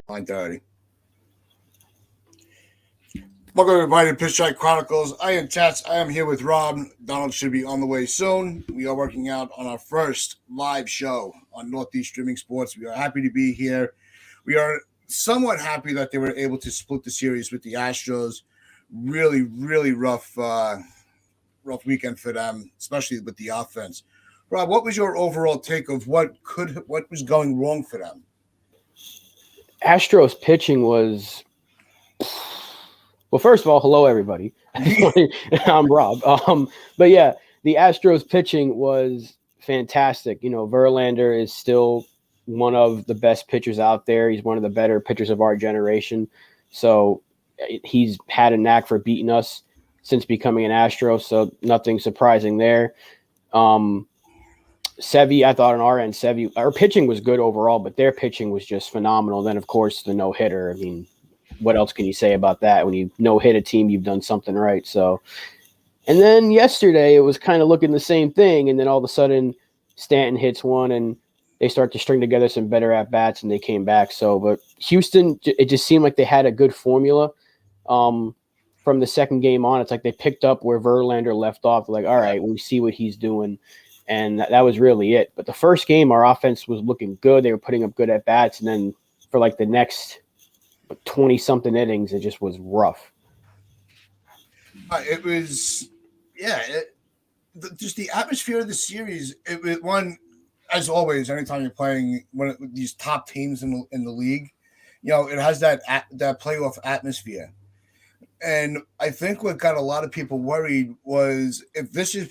9:30. Welcome everybody to PinstripeChronicles. I am Tats. I am here with Rob. Donald should be on the way soon. We are working out on our first live show on Northeast Streaming Sports. We are happy to be here. We are somewhat happy that they were able to split the series with the Astros. Really, really rough weekend for them, especially with the offense. Rob, what was your overall take of what was going wrong for them? Astros pitching was well. First of all, hello everybody. I'm Rob. But yeah, the Astros pitching was fantastic. Verlander is still one of the best pitchers out there. He's one of the better pitchers of our generation. So he's had a knack for beating us since becoming an Astro. So nothing surprising there. Sevy, I thought on our end, our pitching was good overall, but their pitching was just phenomenal. Then, of course, the no-hitter. I mean, what else can you say about that? When you no-hit a team, you've done something right. So, and then yesterday, it was kind of looking the same thing, and then all of a sudden, Stanton hits one, and they start to string together some better at-bats, and they came back. So, but Houston, it just seemed like they had a good formula from the second game on. It's like they picked up where Verlander left off. They're like, all right, we see what he's doing. And that was really it. But the first game, our offense was looking good. They were putting up good at-bats. And then for like the next 20-something innings, it just was rough. It was, just the atmosphere of the series. It one, as always, anytime you're playing one of these top teams in the league, it has that playoff atmosphere. And I think what got a lot of people worried was if this is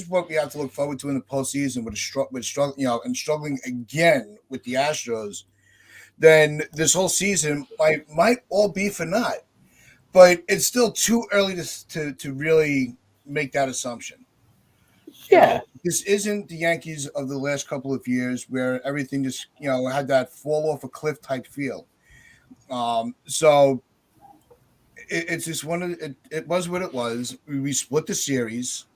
what we have to look forward to in the postseason and struggling again with the Astros, then this whole season might all be for naught. But it's still too early to really make that assumption. Yeah, this isn't the Yankees of the last couple of years where everything just had that fall off a cliff type feel. So. It's just it was what it was. We split the series.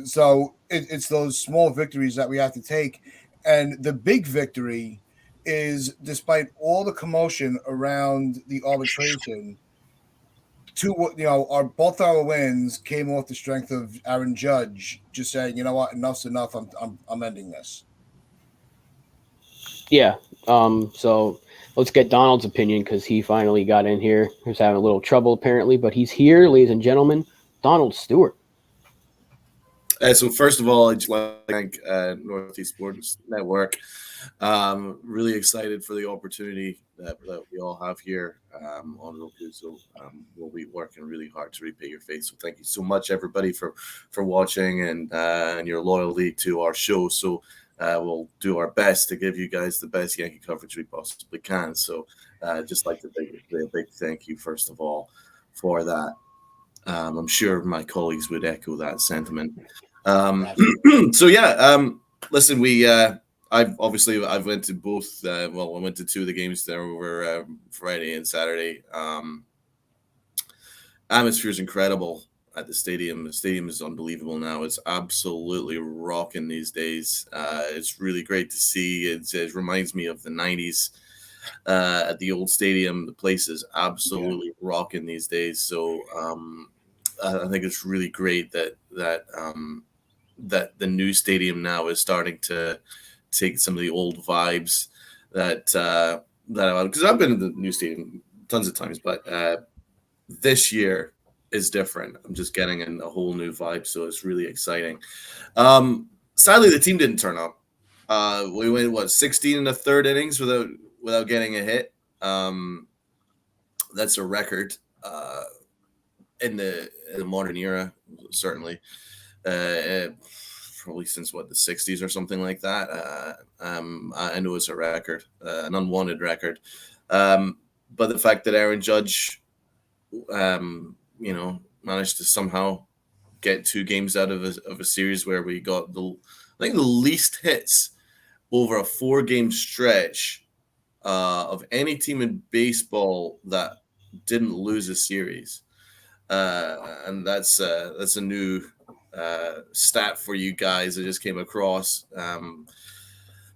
So it's those small victories that we have to take. And the big victory is, despite all the commotion around the arbitration, both our wins came off the strength of Aaron Judge just saying, you know what, enough's enough. I'm ending this. Yeah. So let's get Donald's opinion because he finally got in here. He was having a little trouble apparently, but he's here, ladies and gentlemen. Donald Stewart. So first of all, I'd just like to thank Northeast Sports Network. Really excited for the opportunity that we all have here on Roku. So we'll be working really hard to repay your faith. So thank you so much, everybody, for watching and your loyalty to our show. So we'll do our best to give you guys the best Yankee coverage we possibly can. So just like to say a big thank you, first of all, for that. I'm sure my colleagues would echo that sentiment. So yeah, listen, I went to both. I went to two of the games there over Friday and Saturday. Atmosphere is incredible at the stadium. The stadium is unbelievable now. It's absolutely rocking these days. It's really great to see. It reminds me of the 90s at the old stadium. The place is absolutely rocking these days. So I think it's really great that the new stadium now is starting to take some of the old vibes that because I've been in the new stadium tons of times, but this year is different. I'm just getting in a whole new vibe, so it's really exciting. Sadly, the team didn't turn up. We went 16 in the third innings without getting a hit. That's a record in the modern era, certainly. Probably since the 60s or something like that. I know it's a record, an unwanted record. But the fact that Aaron Judge, managed to somehow get two games out of a series where we got the least hits over a 4-game stretch of any team in baseball that didn't lose a series, and that's a new stat for you guys. I just came across.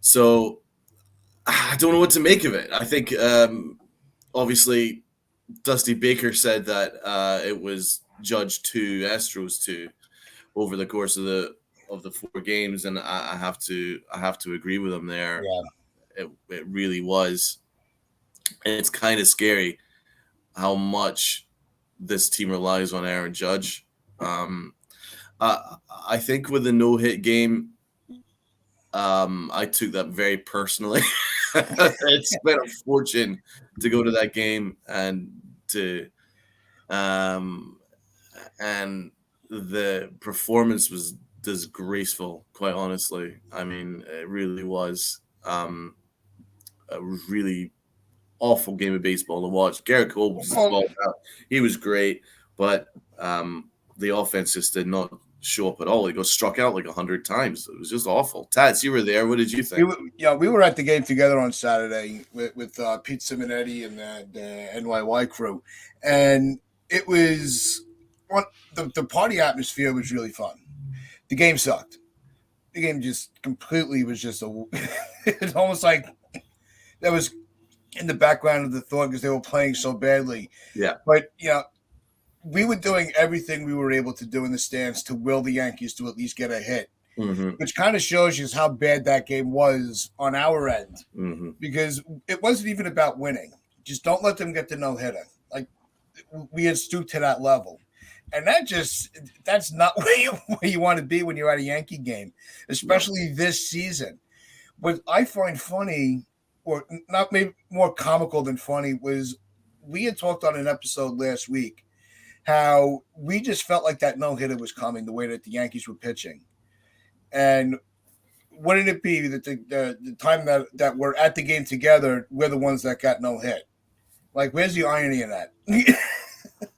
So I don't know what to make of it. I think obviously Dusty Baker said that it was Judge 2, Astros 2 over the course of the 4 games, and I have to agree with him there. Yeah. It really was. And it's kind of scary how much this team relies on Aaron Judge. I think with the no-hit game, I took that very personally. I spent a fortune to go to that game and the performance was disgraceful, quite honestly. I mean, it really was a really awful game of baseball to watch. Garrett Cole was he was great, but the offense just did not show up at all. He got struck out like 100 times. It was just awful. Tats, you were there. What did you think? We were at the game together on Saturday with Pete Simonetti and the NYY crew, and it was the party atmosphere was really fun. The game sucked. The game just completely was just it's almost like that was in the background of the thought because they were playing so badly. Yeah. But, we were doing everything we were able to do in the stands to will the Yankees to at least get a hit, which kind of shows you how bad that game was on our end because it wasn't even about winning. Just don't let them get the no-hitter. Like, we had stooped to that level. And that's not where you want to be when you're at a Yankee game, especially this season. What I find funny, or not maybe more comical than funny, was we had talked on an episode last week how we just felt like that no-hitter was coming the way that the Yankees were pitching. And wouldn't it be that the time that we're at the game together, we're the ones that got no hit? Like, where's the irony in that?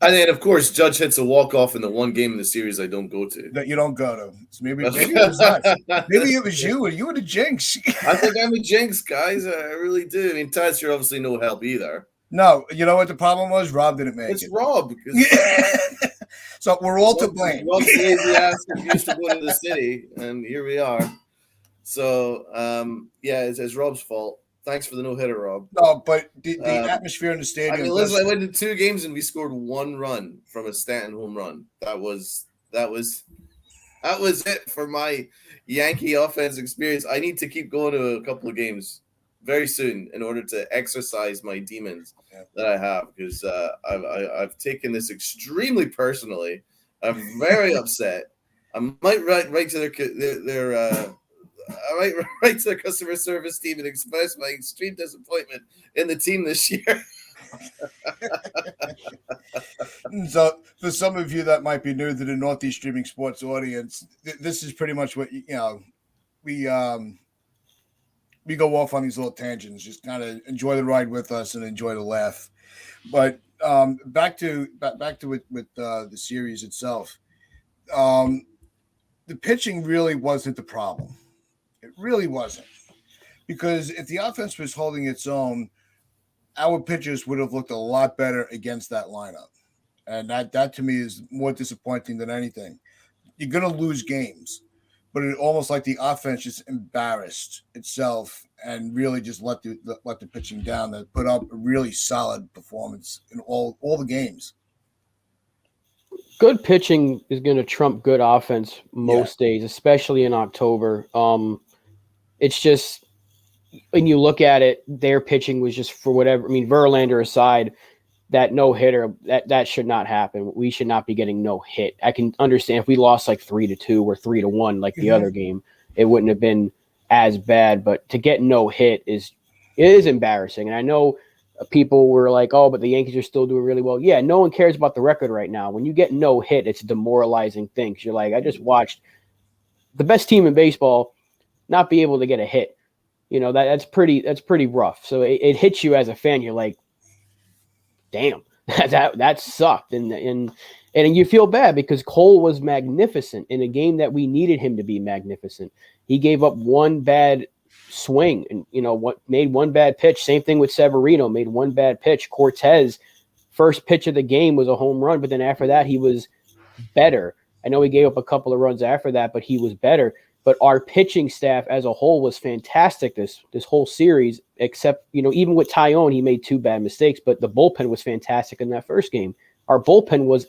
And then, of course, Judge hits a walk-off in the one game in the series I don't go to. That you don't go to. So maybe it was us. Maybe it was you, or you were the jinx. I think I'm a jinx, guys. I really do. I mean, Tats, you're obviously no help either. No, you know what the problem was? Rob didn't make it. It's Rob. So we're all to blame. Rob's lazy ass used to go to the city, and here we are. So, it's Rob's fault. Thanks for the no-hitter, Rob. No, but the atmosphere in the stadium. I mean, listen, I went to 2 games and we scored 1 run from a Stanton home run. That was it for my Yankee offense experience. I need to keep going to a couple of games very soon in order to exercise my demons that I have, because I've taken this extremely personally. I'm very upset. I might write to their I might write to the customer service team and express my extreme disappointment in the team this year. So, for some of you that might be new to the Northeast Streaming Sports audience, this is pretty much what we go off on these little tangents. Just kind of enjoy the ride with us and enjoy the laugh. But back to it with the series itself. The pitching really wasn't the problem. It really wasn't, because if the offense was holding its own, our pitchers would have looked a lot better against that lineup. And that to me is more disappointing than anything. You're going to lose games, but it almost like the offense just embarrassed itself and really just let the pitching down. That put up a really solid performance in all the games. Good pitching is going to trump good offense most days, especially in October. It's just, when you look at it, their pitching was just for whatever. I mean, Verlander aside, that no-hitter, that should not happen. We should not be getting no hit. I can understand if we lost like 3-2 or 3-1 like the other game, it wouldn't have been as bad. But to get no hit is embarrassing. And I know people were like, oh, but the Yankees are still doing really well. Yeah, no one cares about the record right now. When you get no hit, it's a demoralizing thing. You're like, I just watched the best team in baseball not be able to get a hit. That's pretty rough. So it hits you as a fan. You're like, damn, that sucked. And you feel bad because Cole was magnificent in a game that we needed him to be magnificent. He gave up one bad swing and made one bad pitch. Same thing with Severino, made one bad pitch. Cortez, first pitch of the game was a home run, but then after that he was better. I know he gave up a couple of runs after that, but he was better. but our pitching staff as a whole was fantastic this whole series, except, even with Tyone, he made 2 bad mistakes, but the bullpen was fantastic in that first game. Our bullpen was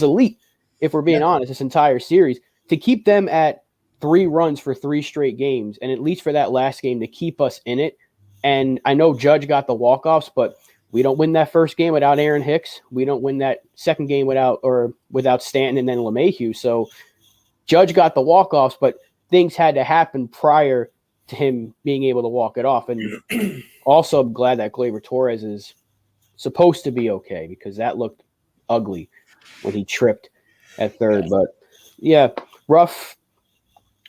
elite, if we're being honest, this entire series. To keep them at 3 runs for 3 straight games, and at least for that last game to keep us in it. And I know Judge got the walk-offs, but we don't win that first game without Aaron Hicks. We don't win that second game without Stanton and then LeMahieu. So Judge got the walk-offs, but things had to happen prior to him being able to walk it off. And also, I'm glad that Gleyber Torres is supposed to be okay, because that looked ugly when he tripped at third. Yeah. But yeah, rough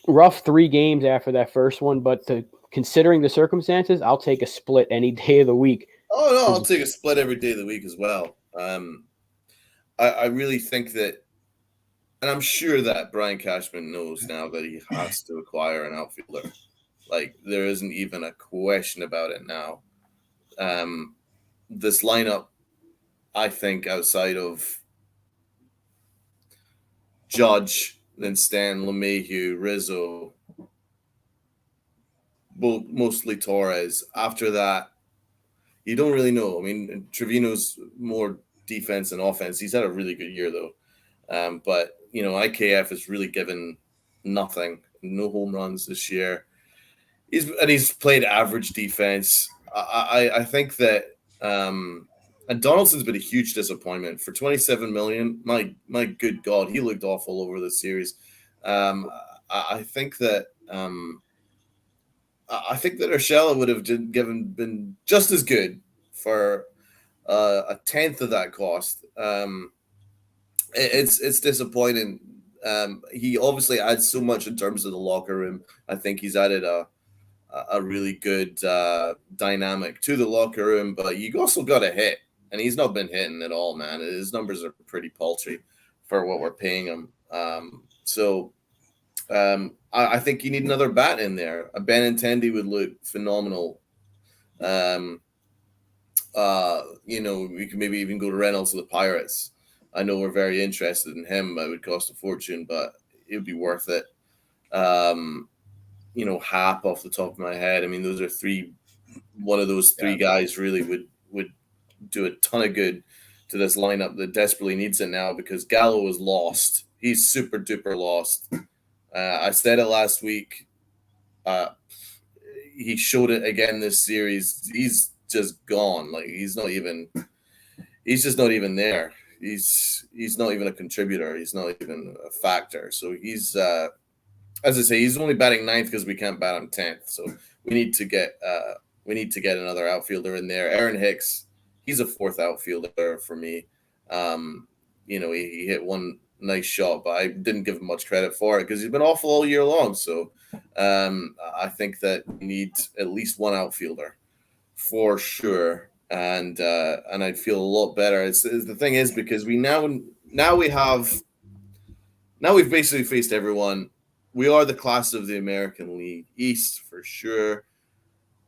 3 games after that first one. But considering the circumstances, I'll take a split any day of the week. Oh no, I'll take a split every day of the week as well. I really think that. And I'm sure that Brian Cashman knows now that he has to acquire an outfielder. Like, there isn't even a question about it now. This lineup, I think, outside of Judge, then Stan, LeMahieu, Rizzo, mostly Torres. After that, you don't really know. I mean, Trevino's more defense and offense. He's had a really good year, though. But IKF has really given nothing, no home runs this year. He's played average defense. I think that and Donaldson's been a huge disappointment for $27 million. My good God, he looked awful over the series. I think that Urshela would have been just as good for a tenth of that cost. It's disappointing. He obviously adds so much in terms of the locker room. I think he's added a really good dynamic to the locker room, but you also got to hit, and he's not been hitting at all, man. His numbers are pretty paltry for what we're paying him. I think you need another bat in there. A Benintendi would look phenomenal. We can maybe even go to Reynolds to the Pirates. I know we're very interested in him. It would cost a fortune, but it would be worth it. Hap off the top of my head. I mean, those are 3. One of those 3 guys really would do a ton of good to this lineup that desperately needs it now, because Gallo is lost. He's super duper lost. I said it last week. He showed it again this series. He's just gone. Like, he's just not even there. He's not even a contributor. He's not even a factor. So he's, as I say, he's only batting 9th because we can't bat him 10th. So we need to get another outfielder in there. Aaron Hicks, he's a 4th outfielder for me. He hit one nice shot, but I didn't give him much credit for it because he's been awful all year long. So I think that we need at least one outfielder for sure. And I'd feel a lot better. The thing is, because we've basically faced everyone. We are the class of the American League East for sure,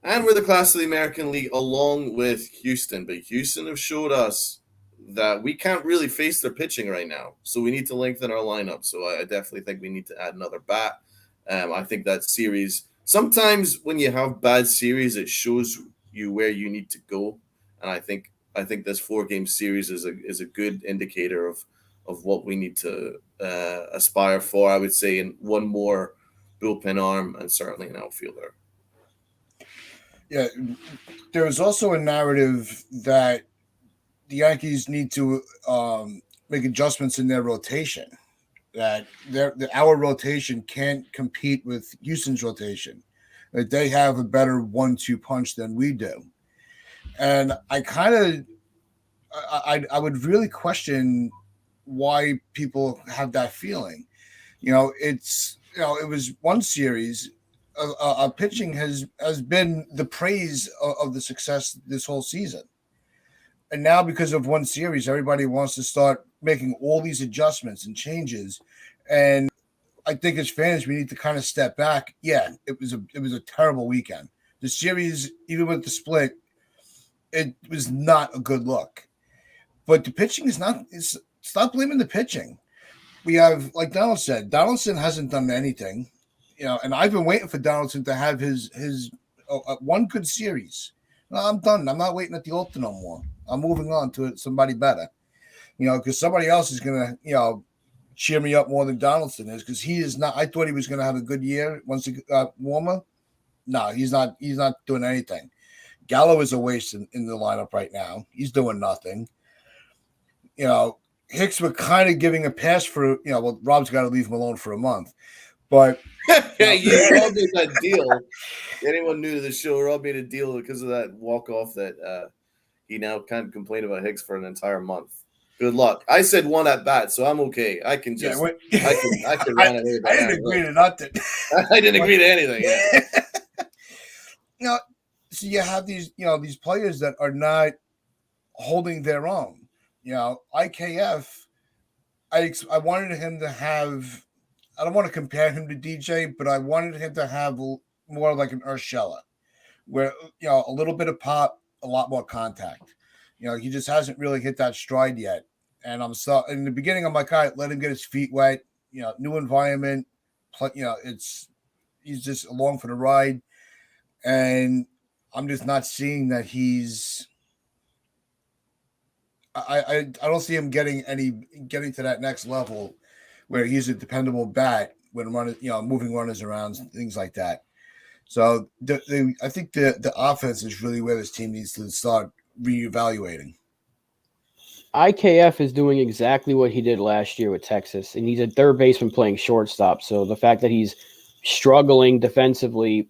and we're the class of the American League along with Houston. But Houston have showed us that we can't really face their pitching right now, so we need to lengthen our lineup. So I definitely think we need to add another bat. I think that series, sometimes when you have bad series, it shows you where you need to go. And I think this 4-game series is a good indicator of what we need to aspire for. I would say in one more bullpen arm and certainly an outfielder. Yeah, there was also a narrative that the Yankees need to make adjustments in their rotation. That our rotation can't compete with Houston's rotation. That they have a better 1-2 punch than we do. And I would really question why people have that feeling. It was one series. Our pitching has been the praise of the success this whole season. And now because of one series, everybody wants to start making all these adjustments and changes. And I think as fans, we need to kind of step back. Yeah, it was a terrible weekend. The series, even with the split, it was not a good look. But the pitching stop blaming the pitching. we have, like Donald said, Donaldson hasn't done anything, and I've been waiting for Donaldson to have his one good series. No, I'm done. I'm not waiting at the altar no more. I'm moving on to somebody better, because somebody else is gonna, cheer me up more than Donaldson is, because he is not. I thought he was gonna have a good year once he got warmer. No, he's not. He's not doing anything. Gallo is a waste in the lineup right now. He's doing nothing. Hicks were kind of giving a pass for, well, Rob's got to leave him alone for a month. But yeah, Rob made that deal. Anyone new to the show, Rob made a deal because of that walk-off that he now can't complain about Hicks for an entire month. Good luck. I said one at bat, so I'm okay. I can just I can run it. I didn't agree to nothing. I didn't agree to anything. Yeah. So you have these players that are not holding their own. IKF, I wanted him to have, I don't want to compare him to DJ, but I wanted him to have more like an Urshela, where, a little bit of pop, a lot more contact. He just hasn't really hit that stride yet. And in the beginning, I'm like, all right, let him get his feet wet, new environment, he's just along for the ride. And I'm just not seeing that he's, I don't see him getting to that next level where he's a dependable bat when moving runners around, things like that. So I think the offense is really where this team needs to start reevaluating. IKF is doing exactly what he did last year with Texas, and he's a third baseman playing shortstop. So the fact that he's struggling defensively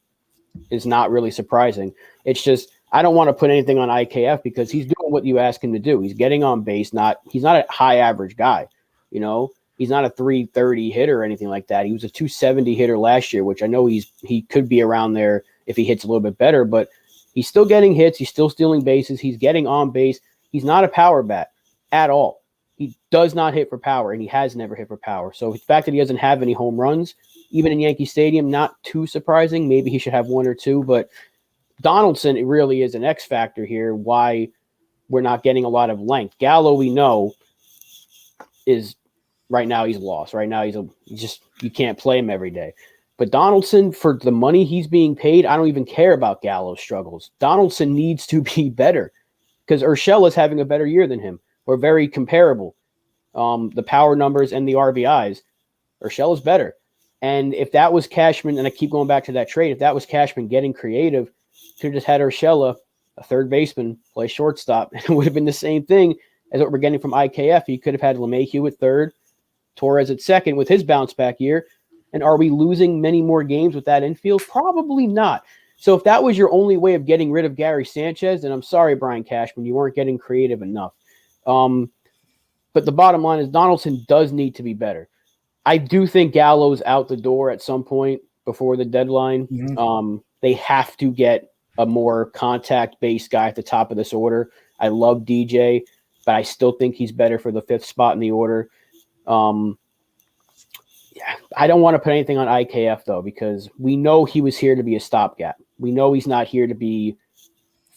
is not really surprising. It's just, I don't want to put anything on IKF because he's doing what you ask him to do. He's getting on base. He's not a high average guy. He's not a 330 hitter or anything like that. He was a 270 hitter last year, which I know he could be around there if he hits a little bit better, but he's still getting hits. He's still stealing bases. He's getting on base. He's not a power bat at all. He does not hit for power, and he has never hit for power. So the fact that he doesn't have any home runs, even in Yankee Stadium, not too surprising. Maybe he should have one or two, but Donaldson, it really is an X factor here, why we're not getting a lot of length. Gallo, we know, is right now he's lost. Right now you can't play him every day. But Donaldson, for the money he's being paid, I don't even care about Gallo's struggles. Donaldson needs to be better because Urshela is having a better year than him. We're very comparable. The power numbers and the RBIs, Urshela's better. And if that was Cashman, and I keep going back to that trade, if that was Cashman getting creative, could have just had Urshela, a third baseman, play shortstop, and it would have been the same thing as what we're getting from IKF. He could have had LeMahieu at third, Torres at second with his bounce back year. And are we losing many more games with that infield? Probably not. So if that was your only way of getting rid of Gary Sanchez, then I'm sorry, Brian Cashman, you weren't getting creative enough. But the bottom line is Donaldson does need to be better. I do think Gallo's out the door at some point before the deadline. Mm-hmm. They have to get a more contact-based guy at the top of this order. I love DJ, but I still think he's better for the fifth spot in the order. I don't want to put anything on IKF, though, because we know he was here to be a stopgap. We know he's not here to be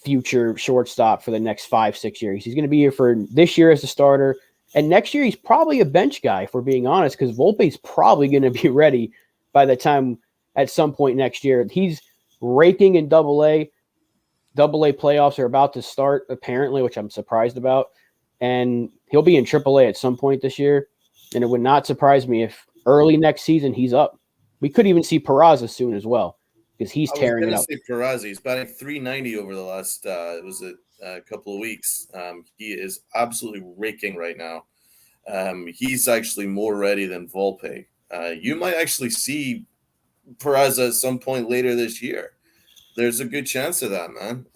future shortstop for the next 5-6 years. He's going to be here for this year as a starter. And next year, he's probably a bench guy, if we're being honest, because Volpe's probably going to be ready by the time at some point next year. He's raking in Double-A. Double-A playoffs are about to start, apparently, which I'm surprised about. And he'll be in Triple-A at some point this year. And it would not surprise me if early next season he's up. We could even see Peraza soon as well, because he's tearing it up. Peraza, he's batting 390 over the last a couple of weeks. He is absolutely raking right now. He's actually more ready than Volpe. You might actually see Peraza at some point later this year. There's a good chance of that, man.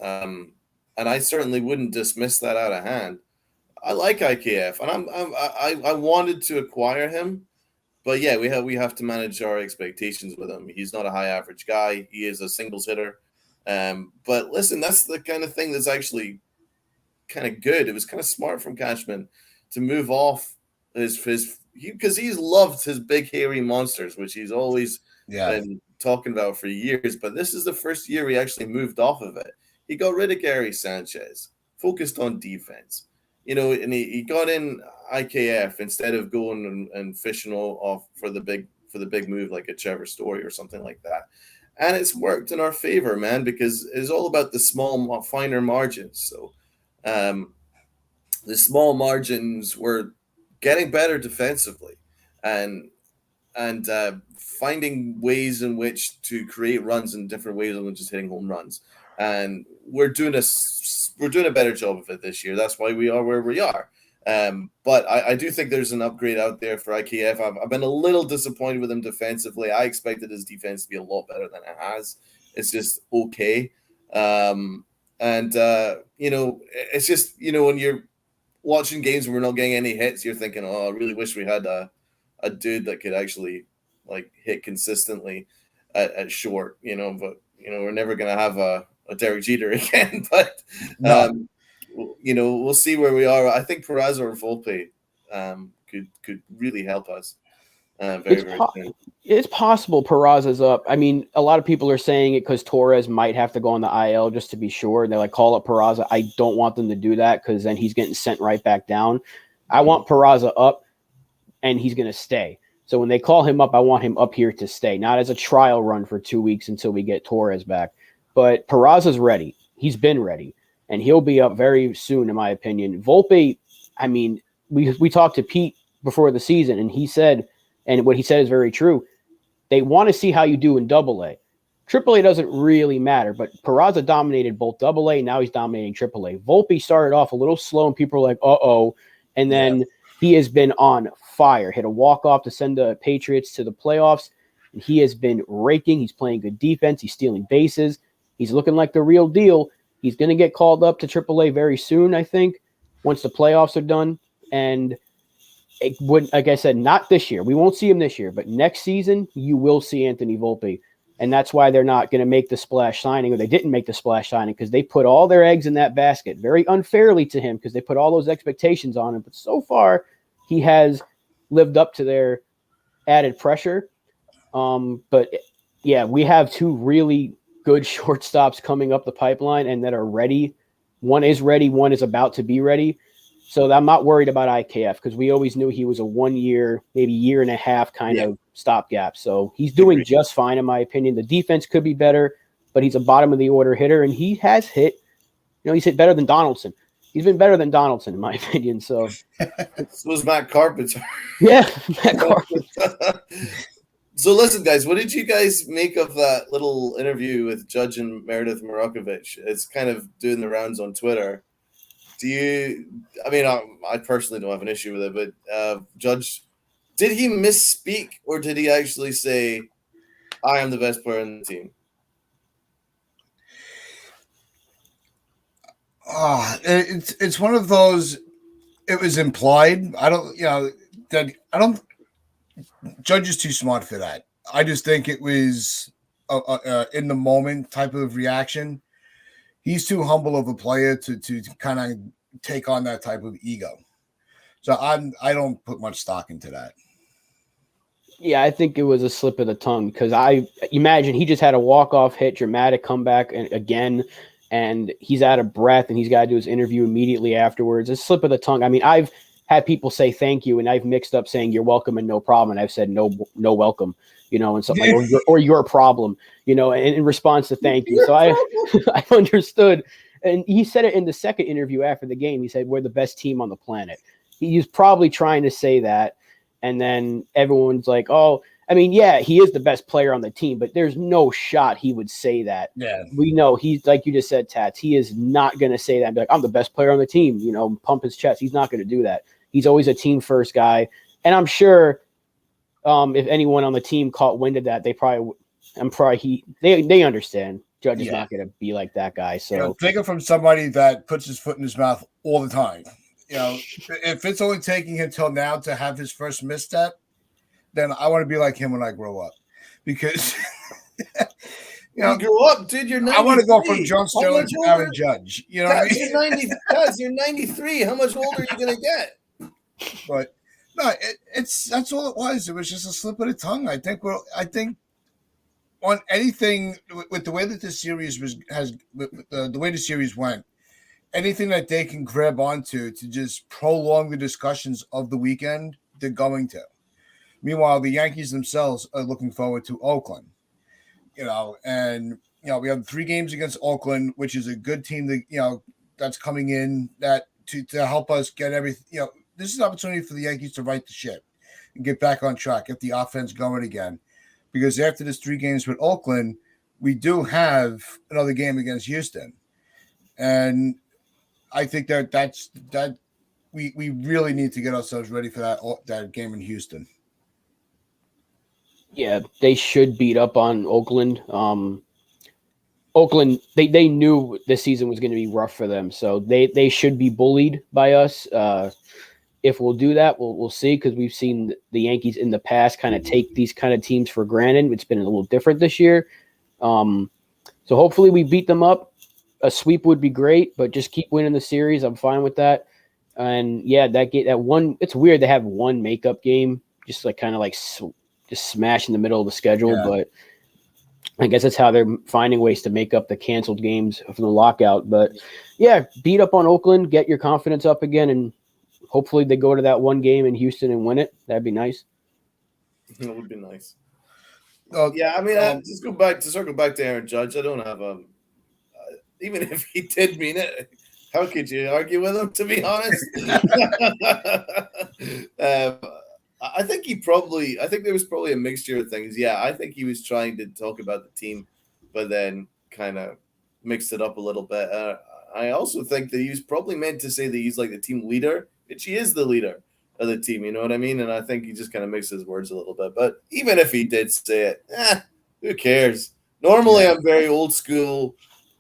And I certainly wouldn't dismiss that out of hand. I like IKF, and I wanted to acquire him, but yeah, we have to manage our expectations with him. He's not a high average guy. He is a singles hitter. But listen, that's the kind of thing that's actually kind of good. It was kind of smart from Cashman to move off because he's loved his big hairy monsters, which he's always been talking about for years. But this is the first year he actually moved off of it. He got rid of Gary Sanchez, focused on defense. and he got in IKF instead of going and fishing off for the big move like a Trevor Story or something like that. And it's worked in our favor, man, because it's all about the small, finer margins. So the small margins were getting better defensively, and finding ways in which to create runs in different ways other than just hitting home runs. And we're doing a better job of it this year. That's why we are where we are. But I do think there's an upgrade out there for IKF. I've been a little disappointed with him defensively. I expected his defense to be a lot better than it has. It's just okay. It's just, when you're watching games and we're not getting any hits, you're thinking, oh, I really wish we had a dude that could actually like hit consistently at short, but we're never going to have a Derek Jeter again. But No. we'll see where we are. I think Peraza or Volpe could really help us very soon. It's possible Peraza's up. I mean, a lot of people are saying it because Torres might have to go on the IL just to be sure. They're like, call up Peraza. I don't want them to do that because then he's getting sent right back down. I want Peraza up, and he's going to stay. So when they call him up, I want him up here to stay, not as a trial run for 2 weeks until we get Torres back. But Peraza's ready. He's been ready, and he'll be up very soon, in my opinion. Volpe, I mean, we talked to Pete before the season, and he said, and what he said is very true, they want to see how you do in AA. AAA doesn't really matter, but Peraza dominated both AA, now he's dominating AAA. Volpe started off a little slow, and people were like, uh-oh, and then he has been on fire. Hit a walk-off to send the Patriots to the playoffs, and he has been raking. He's playing good defense. He's stealing bases. He's looking like the real deal. He's going to get called up to AAA very soon, I think, once the playoffs are done. And it would, like I said, not this year. We won't see him this year, but next season you will see Anthony Volpe. And that's why they're not going to make the splash signing, or they didn't make the splash signing, because they put all their eggs in that basket very unfairly to him because they put all those expectations on him. But so far, he has lived up to their added pressure. But yeah, we have two really good shortstops coming up the pipeline and that are ready. One is ready. One is about to be ready. So I'm not worried about IKF because we always knew he was a 1 year, maybe year and a half kind of stopgap. So he's doing just fine, in my opinion. The defense could be better, but he's a bottom of the order hitter, and he has hit. He's hit better than Donaldson. He's been better than Donaldson, in my opinion. So was Matt Carpenter. Yeah, Matt Carpenter. So listen, guys, what did you guys make of that little interview with Judge and Meredith Marakovich? It's kind of doing the rounds on Twitter. I personally don't have an issue with it, but Judge, did he misspeak or did he actually say, I am the best player in the team? It's one of those, it was implied. Judge is too smart for that. I just think it was in the moment type of reaction. He's too humble of a player to kind of take on that type of ego. So I don't put much stock into that. Yeah, I think it was a slip of the tongue because I imagine he just had a walk-off hit, dramatic comeback again, and he's out of breath and he's got to do his interview immediately afterwards. A slip of the tongue. I mean, I've had people say thank you, and I've mixed up saying you're welcome and no problem, and I've said no welcome, and something like, or your problem, in response to thank you. So I've understood. And he said it in the second interview after the game. He said, we're the best team on the planet. He was probably trying to say that. And then everyone's like, oh, I mean, yeah, he is the best player on the team, but there's no shot he would say that. Yeah. We know he's, like you just said, Tats, he is not going to say that and be like, I'm the best player on the team, pump his chest. He's not going to do that. He's always a team first guy. And I'm sure if anyone on the team caught wind of that, they understand. Judge is not going to be like that guy. So take it from somebody that puts his foot in his mouth all the time. If it's only taking him till now to have his first misstep, then I want to be like him when I grow up, because you grow up, dude. You're 93. I want to go from John Sterling to Aaron Judge. You know what I mean? You're 93. How much older are you going to get? But no, that's all it was. It was just a slip of the tongue. I think on anything with the way that this series the way the series went, anything that they can grab onto to just prolong the discussions of the weekend, they're going to. Meanwhile, the Yankees themselves are looking forward to Oakland. And we have 3 games against Oakland, which is a good team that that's coming in that to help us get everything. This is an opportunity for the Yankees to right the ship and get back on track, get the offense going again. Because after this 3 games with Oakland, we do have another game against Houston, and I think that we really need to get ourselves ready for that game in Houston. Yeah, they should beat up on Oakland. Oakland, they knew this season was going to be rough for them, so they should be bullied by us. If we'll do that, we'll see, because we've seen the Yankees in the past kind of take these kind of teams for granted. It's been a little different this year. So hopefully we beat them up. A sweep would be great, but just keep winning the series. I'm fine with that. And yeah, that one, it's weird to have one makeup game, just just smash in the middle of the schedule. Yeah. But I guess that's how they're finding ways to make up the canceled games from the lockout. But yeah, beat up on Oakland, get your confidence up again, and hopefully they go to that one game in Houston and win it. That'd be nice. It would be nice. Yeah, I mean, circle back to Aaron Judge. I don't have even if he did mean it, how could you argue with him, to be honest? I think there was probably a mixture of things. Yeah, I think he was trying to talk about the team, but then kind of mixed it up a little bit. I also think that he was probably meant to say that he's like the team leader, which he is the leader of the team, you know what I mean? And I think he just kind of mixed his words a little bit. But even if he did say it, who cares? Normally, I'm very old school,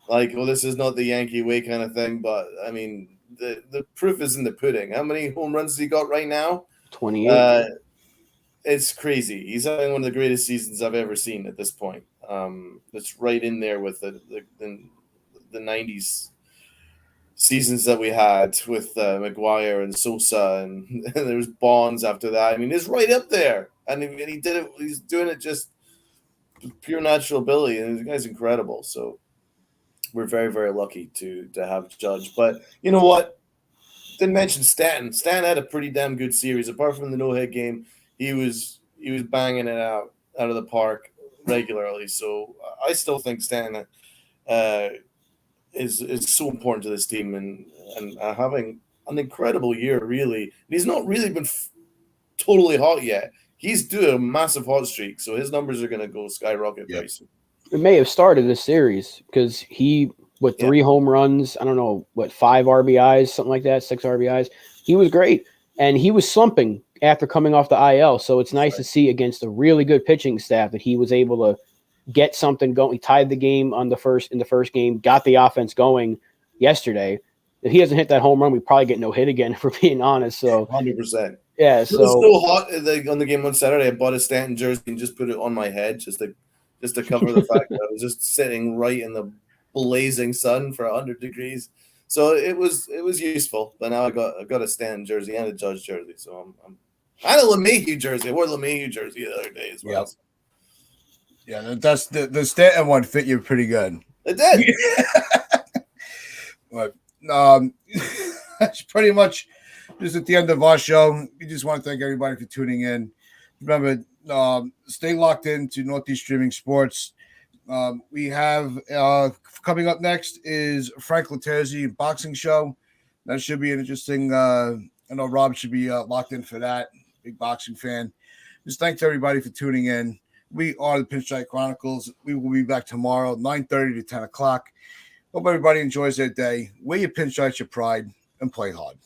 like, well, this is not the Yankee way kind of thing. But, I mean, the proof is in the pudding. How many home runs has he got right now? 28. It's crazy. He's having one of the greatest seasons I've ever seen at this point. It's right in there with the 90s seasons that we had with McGuire and Sosa, and there's Bonds after that. I mean, it's right up there. And he did it. He's doing it just pure natural ability, and the guy's incredible. So we're very, very lucky to have Judge. But you know what? Didn't mention Stanton. Stanton had a pretty damn good series. Apart from the no-hit game, he was banging it out of the park regularly. So I still think Stanton is so important to this team, and having an incredible year, really. He's not really been totally hot yet. He's doing a massive hot streak, so his numbers are going to go skyrocket very soon. It may have started this series because he, with 3 home runs, I don't know, 5 RBIs, something like that, 6 RBIs. He was great, and he was slumping after coming off the IL, so it's nice to see against a really good pitching staff that he was able to get something going. He tied the game in the first game, got the offense going yesterday. If he doesn't hit that home run, we probably get no hit again, if we're being honest. So 100%. Yeah. So it was so hot on the game on Saturday. I bought a Stanton jersey and just put it on my head just to cover the fact that I was just sitting right in the blazing sun for 100 degrees. So it was useful. But now I got a Stanton jersey and a Judge jersey. So I had a LeMahieu jersey. I wore a LeMahieu jersey the other day as well. Yep. Yeah, that's the Stanton one fit you pretty good. It did. But that's pretty much just at the end of our show. We just want to thank everybody for tuning in. Remember, stay locked into Northeast Streaming Sports. We have coming up next is Frank Laterzi boxing show. That should be an interesting. I know Rob should be locked in for that. Big boxing fan. Just thanks everybody for tuning in. We are the Pinstripe Chronicles. We will be back tomorrow, 9:30 to 10 o'clock. Hope everybody enjoys their day. Wear your pinstripes, your pride, and play hard.